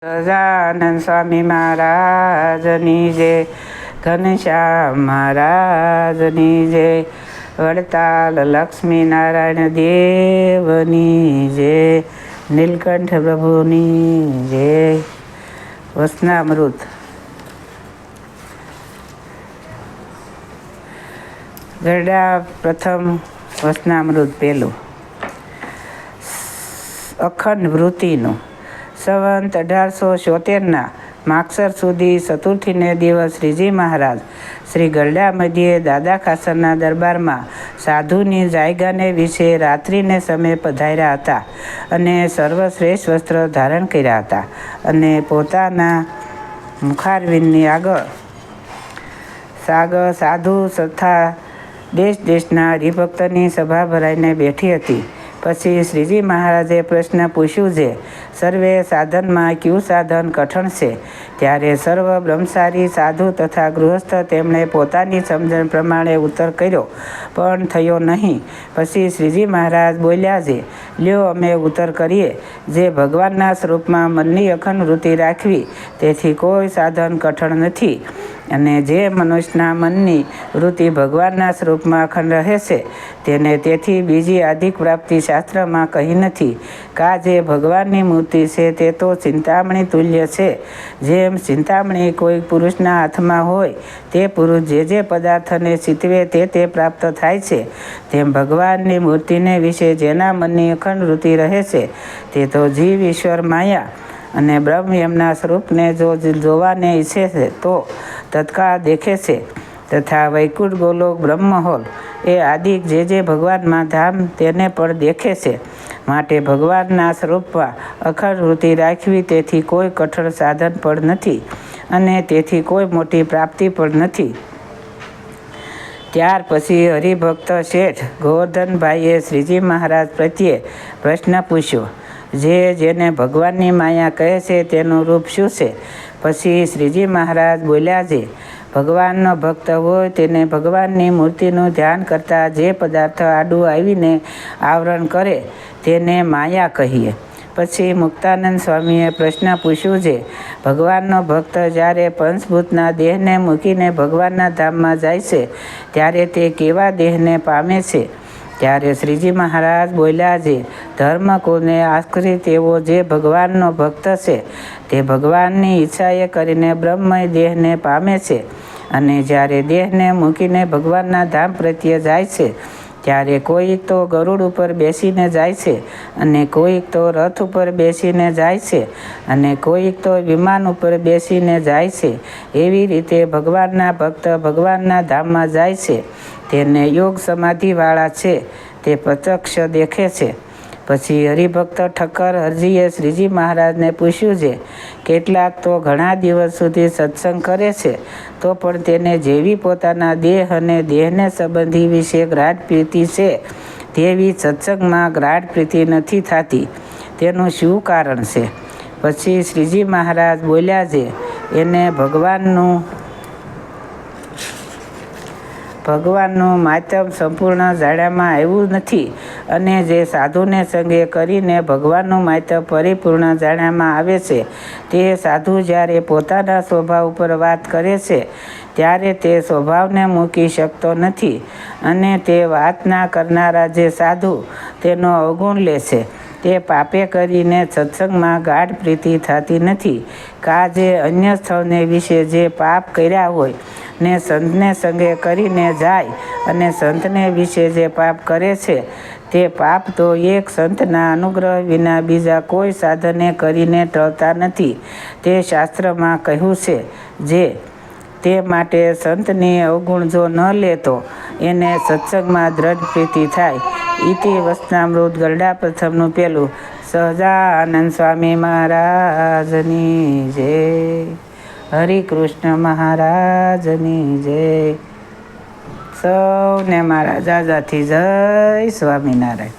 સહજાનંદ સ્વામી મહારાજની જય, ઘનશ્યામ મહારાજની જય, વડતાલ લક્ષ્મી નારાયણ દેવની જય, નીલકંઠ પ્રભુની જય. વચનામૃત. ગરડા પ્રથમ વચનામૃત પહેલું. અખંડ વૃત્તિનું. સંવંત 1876 માગસર સુધી ચતુર્થીને દિવસ શ્રીજી મહારાજ શ્રી ગરડા મધ્યે દાદા ખાસરના દરબારમાં સાધુની જાયગાને વિશે રાત્રિને સમયે પધાર્યા હતા અને સર્વશ્રેષ્ઠ વસ્ત્ર ધારણ કર્યા હતા અને પોતાના મુખારવિંદની આગળ સાધુ તથા દેશ દેશના હરિભક્તની સભા ભરાઈને બેઠી હતી. પછી શ્રીજી મહારાજે પ્રશ્ન પૂછ્યું છે, સર્વે સાધનમાં કયું સાધન કઠણ છે? ત્યારે સર્વ બ્રહ્મચારી સાધુ તથા ગૃહસ્થ તેમણે પોતાની સમજણ પ્રમાણે ઉત્તર કર્યો, પણ થયો નહીં. પછી શ્રીજી મહારાજ બોલ્યા છે, લ્યો અમે ઉત્તર કરીએ. જે ભગવાનના સ્વરૂપમાં મનની અખંડ વૃત્તિ રાખવી તેથી કોઈ સાધન કઠણ નથી, અને જે મનુષ્યના મનની વૃત્તિ ભગવાનના સ્વરૂપમાં અખંડ રહે છે તેને તેથી બીજી આધિક પ્રાપ્તિ શાસ્ત્રમાં કહી નથી. કા જે ભગવાનની મૂર્તિ છે તે તો ચિંતામણી તુલ્ય છે. જેમ ચિંતામણી કોઈ પુરુષના હાથમાં હોય તે પુરુષ જે પદાર્થને ચિતવે તે પ્રાપ્ત થાય છે, તેમ ભગવાનની મૂર્તિને વિશે જેના મનની અખંડ વૃત્તિ રહે છે તે તો જીવ, ઈશ્વર, માયા અને બ્રહ્મ એમના સ્વરૂપને જો જોવાને ઈચ્છે છે તો તત્કાળ દેખે છે. તથા વૈકુંઠ, ગોલોક, બ્રહ્મહોલ એ આદિક જે ભગવાનમાં ધામ તેને પણ દેખે છે. માટે ભગવાનના સ્વરૂપમાં અખંડ વૃત્તિ રાખવી તેથી કોઈ કઠણ સાધન પણ નથી અને તેથી કોઈ મોટી પ્રાપ્તિ પણ નથી. ત્યાર પછી હરિભક્ત શેઠ ગોવર્ધનભાઈએ શ્રીજી મહારાજ પ્રત્યે પ્રશ્ન પૂછ્યો, જેને ભગવાનની માયા કહે છે તેનું રૂપ શું છે? પછી શ્રીજી મહારાજ બોલ્યા છે, ભગવાનનો ભક્ત હોય તેને ભગવાનની મૂર્તિનું ધ્યાન કરતાં જે પદાર્થ આડું આવીને આવરણ કરે તેને માયા કહીએ. પછી મુક્તાનંદ સ્વામીએ પ્રશ્ન પૂછ્યું છે, ભગવાનનો ભક્ત જ્યારે પંચભૂતના દેહને મૂકીને ભગવાનના ધામમાં જાય છે ત્યારે તે કેવા દેહને પામે છે? ત્યારે શ્રીજી મહારાજ બોલ્યા છે, ધર્મ કુળને આશ્રિત એવો જે ભગવાનનો ભક્ત છે તે ભગવાનની ઈચ્છાએ કરીને બ્રહ્મમય દેહને પામે છે. અને જ્યારે દેહને મૂકીને ભગવાનના ધામ પ્રત્યે જાય છે ત્યારે કોઈક તો ગરુડ ઉપર બેસીને જાય છે અને કોઈક તો રથ ઉપર બેસીને જાય છે અને કોઈક તો વિમાન ઉપર બેસીને જાય છે. એવી રીતે ભગવાનના ભક્ત ભગવાનના ધામમાં જાય છે તેને યોગ સમાધિવાળા છે તે પ્રત્યક્ષ દેખે છે. પછી હરિભક્ત ઠક્કર હરજીએ શ્રીજી મહારાજને પૂછ્યું છે, કેટલાક તો ઘણા દિવસ સુધી સત્સંગ કરે છે તો પણ તેને જેવી પોતાના દેહ અને દેહને સંબંધી વિશે ગ્રાઢ પ્રીતિ છે તેવી સત્સંગમાં ગ્રાઢ પ્રીતિ નથી થતી. તેનું શું કારણ છે? પછી શ્રીજી મહારાજ બોલ્યા છે, એને ભગવાનનું માધ્યમ સંપૂર્ણ જાણ્યામાં આવ્યું નથી, અને જે સાધુને સંગે કરીને ભગવાનનું માધ્યમ પરિપૂર્ણ જાણ્યામાં આવે છે તે સાધુ જ્યારે પોતાના સ્વભાવ ઉપર વાત કરે છે ત્યારે તે સ્વભાવને મૂકી શકતો નથી, અને તે વાતના કરનારા જે સાધુ તેનો અવગુણ લે છે તે પાપે કરીને સત્સંગમાં ગાઢ પ્રીતિ થતી નથી. કા જે અન્ય સ્થળને વિશે જે પાપ કર્યા હોય ને સંતને સંગે કરીને જાય અને સંતને વિશે જે પાપ કરે છે તે પાપ તો એક સંતના અનુગ્રહ વિના બીજા કોઈ સાધને કરીને ટળતા નથી. તે શાસ્ત્રમાં કહ્યું છે તે માટે સંતની અવગુણ જો ન લેતો એને સત્સંગમાં દ્રઢ પ્રીતિ થાય. ઇતિ વચનામૃત ગરડા પ્રથમનું પહેલું. સહજાનંદ સ્વામી મહારાજની જય. હરિ કૃષ્ણ મહારાજની જય. સૌને મારા જાજાથી જય સ્વામિનારાયણ.